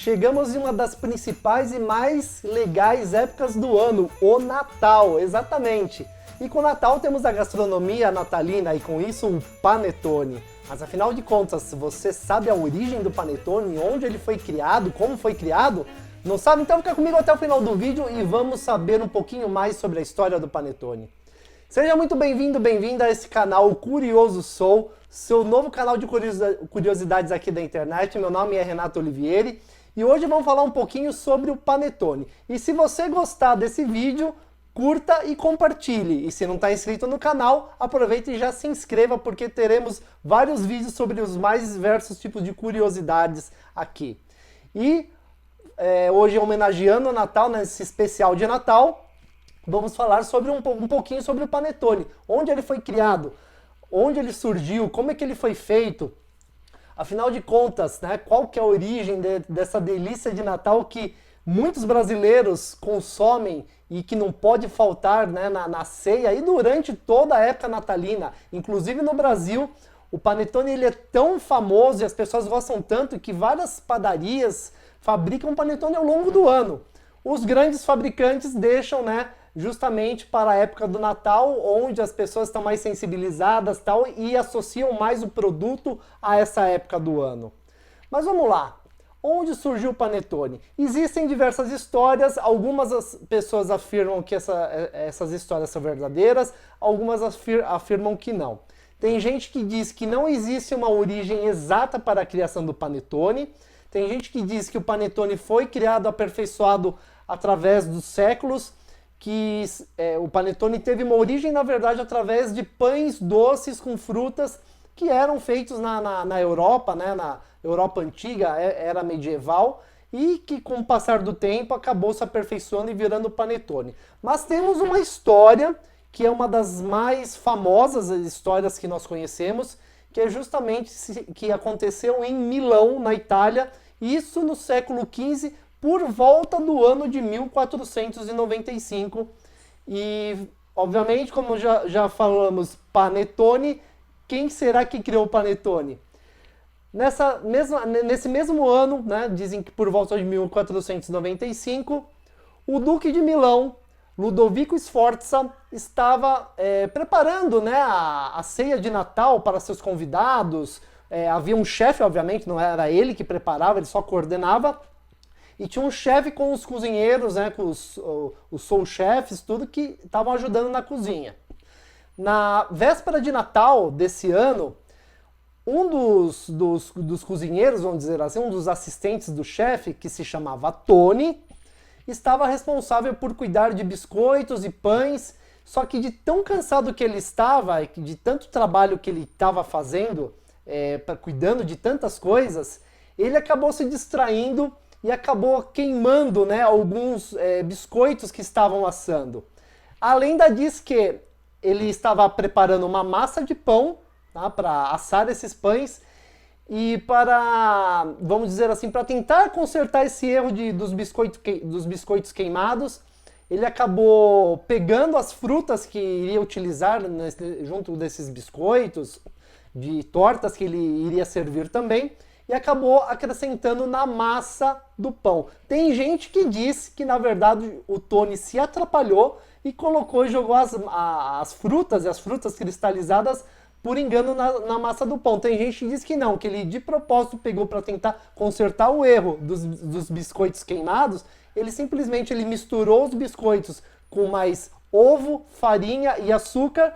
Chegamos em uma das principais e mais legais épocas do ano, o Natal, exatamente. E com o Natal temos a gastronomia natalina e com isso o panetone. Mas afinal de contas, você sabe a origem do panetone, onde ele foi criado, como foi criado? Não sabe? Então fica comigo até o final do vídeo e vamos saber um pouquinho mais sobre a história do panetone. Seja muito bem-vindo, bem-vinda a esse canal Curioso Sou, seu novo canal de curiosidades aqui da internet. Meu nome é Renato Olivieri e hoje vamos falar um pouquinho sobre o panetone. E se você gostar desse vídeo, curta e compartilhe. E se não está inscrito no canal, aproveite e já se inscreva, porque teremos vários vídeos sobre os mais diversos tipos de curiosidades aqui. E hoje, homenageando o Natal, nesse especial de Natal, vamos falar sobre um pouquinho sobre o panetone. Onde ele foi criado, onde ele surgiu, como é que ele foi feito. Afinal de contas, né, qual que é a origem dessa delícia de Natal que muitos brasileiros consomem e que não pode faltar, né, na ceia e durante toda a época natalina. Inclusive no Brasil, o panetone ele é tão famoso e as pessoas gostam tanto que várias padarias fabricam panetone ao longo do ano. Os grandes fabricantes deixam, né, justamente para a época do Natal, onde as pessoas estão mais sensibilizadas tal, e associam mais o produto a essa época do ano. Mas vamos lá. Onde surgiu o panetone? Existem diversas histórias, algumas pessoas afirmam que essas histórias são verdadeiras, algumas afirmam que não. Tem gente que diz que não existe uma origem exata para a criação do panetone, tem gente que diz que o panetone foi criado, aperfeiçoado através dos séculos, que o panetone teve uma origem, na verdade, através de pães doces com frutas que eram feitos na Europa, né, na Europa antiga, era medieval, e que com o passar do tempo acabou se aperfeiçoando e virando panetone. Mas temos uma história que é uma das mais famosas histórias que nós conhecemos, que é justamente que aconteceu em Milão, na Itália, isso no século XV, por volta do ano de 1495. E, obviamente, como já falamos, panetone, quem será que criou o panetone? Nesse mesmo ano, né, dizem que por volta de 1495, o Duque de Milão, Ludovico Sforza, estava preparando, né, a ceia de Natal para seus convidados. Havia um chefe, obviamente, não era ele que preparava, ele só coordenava. E tinha um chefe com os cozinheiros, né, com os sous-chefes, tudo que estavam ajudando na cozinha. Na véspera de Natal desse ano, um dos cozinheiros, vamos dizer assim, um dos assistentes do chefe, que se chamava Tony, estava responsável por cuidar de biscoitos e pães, só que de tão cansado que ele estava, de tanto trabalho que ele estava fazendo, cuidando de tantas coisas, ele acabou se distraindo e acabou queimando, né, alguns biscoitos que estavam assando. Além disso que ele estava preparando uma massa de pão, tá, para assar esses pães e para, vamos dizer assim, para tentar consertar esse erro dos biscoitos queimados, ele acabou pegando as frutas que iria utilizar junto desses biscoitos, de tortas que ele iria servir também, e acabou acrescentando na massa do pão. Tem gente que diz que, na verdade, o Tony se atrapalhou e colocou e jogou as frutas e as frutas cristalizadas por engano na massa do pão. Tem gente que diz que não, que ele de propósito pegou para tentar consertar o erro dos biscoitos queimados. Ele simplesmente misturou os biscoitos com mais ovo, farinha e açúcar,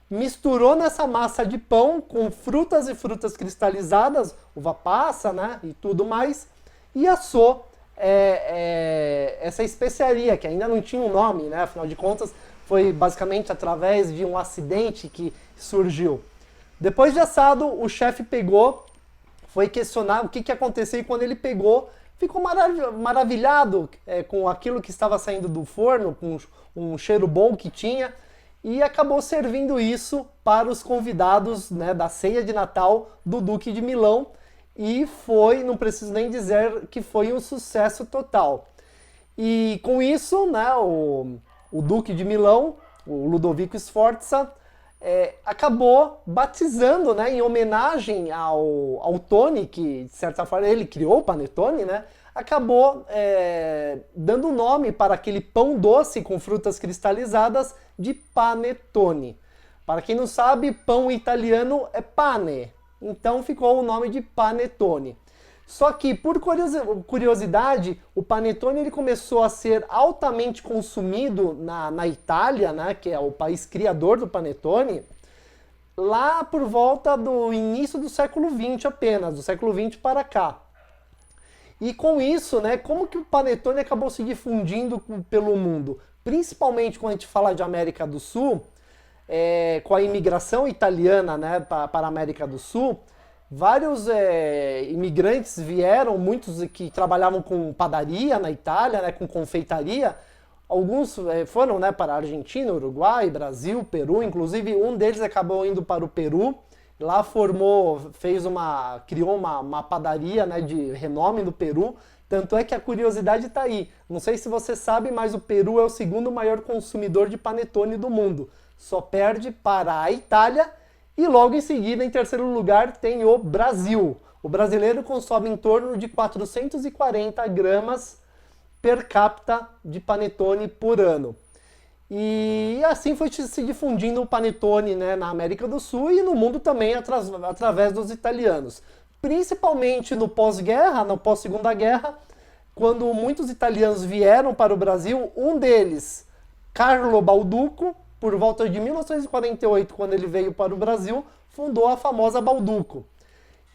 misturou nessa massa de pão com frutas e frutas cristalizadas, uva passa, né, e tudo mais, e assou essa especiaria, que ainda não tinha um nome, né, afinal de contas, foi basicamente através de um acidente que surgiu. Depois de assado, o chefe foi questionar o que aconteceu, e quando ele pegou, ficou maravilhado com aquilo que estava saindo do forno, com um cheiro bom que tinha, e acabou servindo isso para os convidados, né, da ceia de Natal do Duque de Milão, e foi, não preciso nem dizer que foi um sucesso total. E com isso, né, o Duque de Milão, o Ludovico Sforza, acabou batizando, né, em homenagem ao Tony, que de certa forma ele criou o panetone, né, acabou dando nome para aquele pão doce com frutas cristalizadas de panetone. Para quem não sabe, pão italiano é pane, então ficou o nome de panetone. Só que, por curiosidade, o panetone ele começou a ser altamente consumido na Itália, né, que é o país criador do panetone, lá por volta do início do século XX apenas, do século XX para cá. E com isso, né, como que o panetone acabou se difundindo pelo mundo? Principalmente quando a gente fala de América do Sul, com a imigração italiana, né, para a América do Sul, vários imigrantes vieram, muitos que trabalhavam com padaria na Itália, né, com confeitaria. Alguns foram, né, para a Argentina, Uruguai, Brasil, Peru, inclusive um deles acabou indo para o Peru. Lá criou uma padaria, né, de renome no Peru. Tanto é que a curiosidade está aí. Não sei se você sabe, mas o Peru é o segundo maior consumidor de panetone do mundo. Só perde para a Itália e logo em seguida, em terceiro lugar, tem o Brasil. O brasileiro consome em torno de 440 gramas per capita de panetone por ano. E assim foi se difundindo o panetone, né, na América do Sul e no mundo também através dos italianos. Principalmente no pós-guerra, no pós-segunda guerra, quando muitos italianos vieram para o Brasil, um deles, Carlo Balduco, por volta de 1948, quando ele veio para o Brasil, fundou a famosa Balduco.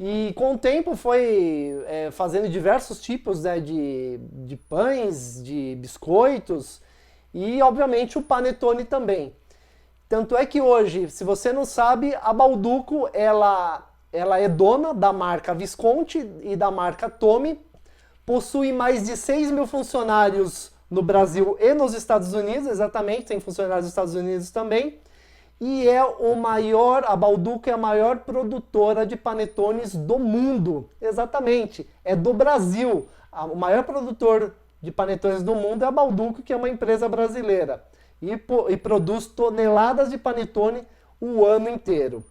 E com o tempo foi fazendo diversos tipos, né, de pães, de biscoitos e, obviamente, o panetone também. Tanto é que hoje, se você não sabe, a Balduco ela é dona da marca Visconti e da marca Tommy, possui mais de 6 mil funcionários no Brasil e nos Estados Unidos, exatamente, tem funcionários nos Estados Unidos também, e a Balduco é a maior produtora de panetones do mundo, exatamente, é do Brasil. O maior produtor de panetones do mundo é a Balduco, que é uma empresa brasileira, e produz toneladas de panetone o ano inteiro.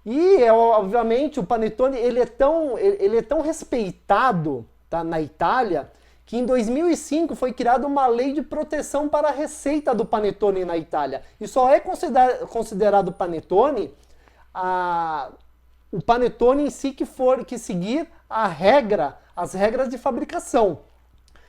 E, obviamente, o panetone ele é tão respeitado, tá, na Itália, que em 2005 foi criada uma lei de proteção para a receita do panetone na Itália. E só é considerado panetone o panetone em si que seguir as regras de fabricação.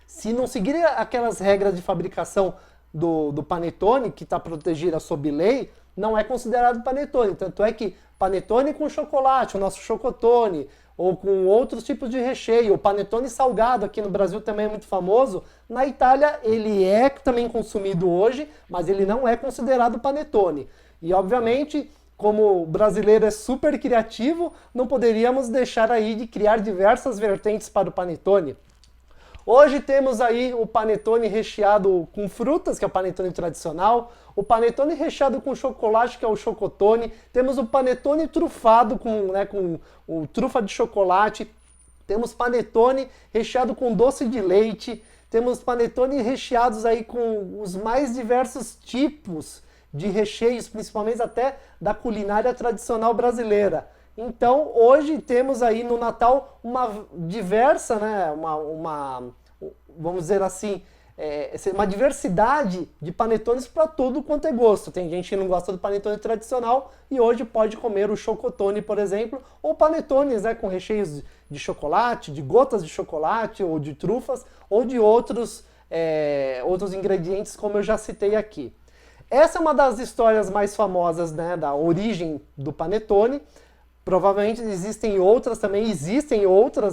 Se não seguir aquelas regras de fabricação do panetone, que está protegida sob lei, não é considerado panetone. Tanto é que panetone com chocolate, o nosso chocotone, ou com outros tipos de recheio, o panetone salgado aqui no Brasil também é muito famoso. Na Itália ele é também consumido hoje, mas ele não é considerado panetone. E obviamente, como o brasileiro é super criativo, não poderíamos deixar aí de criar diversas vertentes para o panetone. Hoje temos aí o panetone recheado com frutas, que é o panetone tradicional, o panetone recheado com chocolate, que é o chocotone, temos o panetone trufado com o trufa de chocolate, temos panetone recheado com doce de leite, temos panetone recheados aí com os mais diversos tipos de recheios, principalmente até da culinária tradicional brasileira. Então, hoje temos aí no Natal uma diversa, né, vamos dizer assim, uma diversidade de panetones para todo quanto é gosto. Tem gente que não gosta do panetone tradicional e hoje pode comer o chocotone, por exemplo, ou panetones, né, com recheios de chocolate, de gotas de chocolate, ou de trufas, ou de outros ingredientes, como eu já citei aqui. Essa é uma das histórias mais famosas, né, da origem do panetone. Provavelmente existem outras também,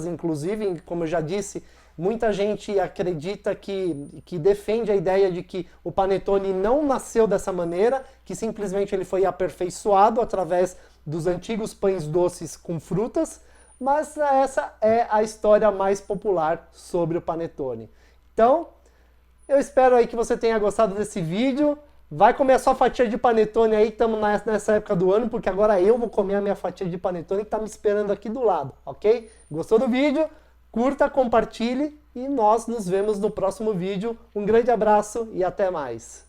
inclusive, como eu já disse, muita gente acredita que defende a ideia de que o panetone não nasceu dessa maneira, que simplesmente ele foi aperfeiçoado através dos antigos pães doces com frutas, mas essa é a história mais popular sobre o panetone. Então, eu espero aí que você tenha gostado desse vídeo. Vai comer a sua fatia de panetone aí, estamos nessa época do ano, porque agora eu vou comer a minha fatia de panetone que está me esperando aqui do lado, ok? Gostou do vídeo? Curta, compartilhe e nós nos vemos no próximo vídeo. Um grande abraço e até mais!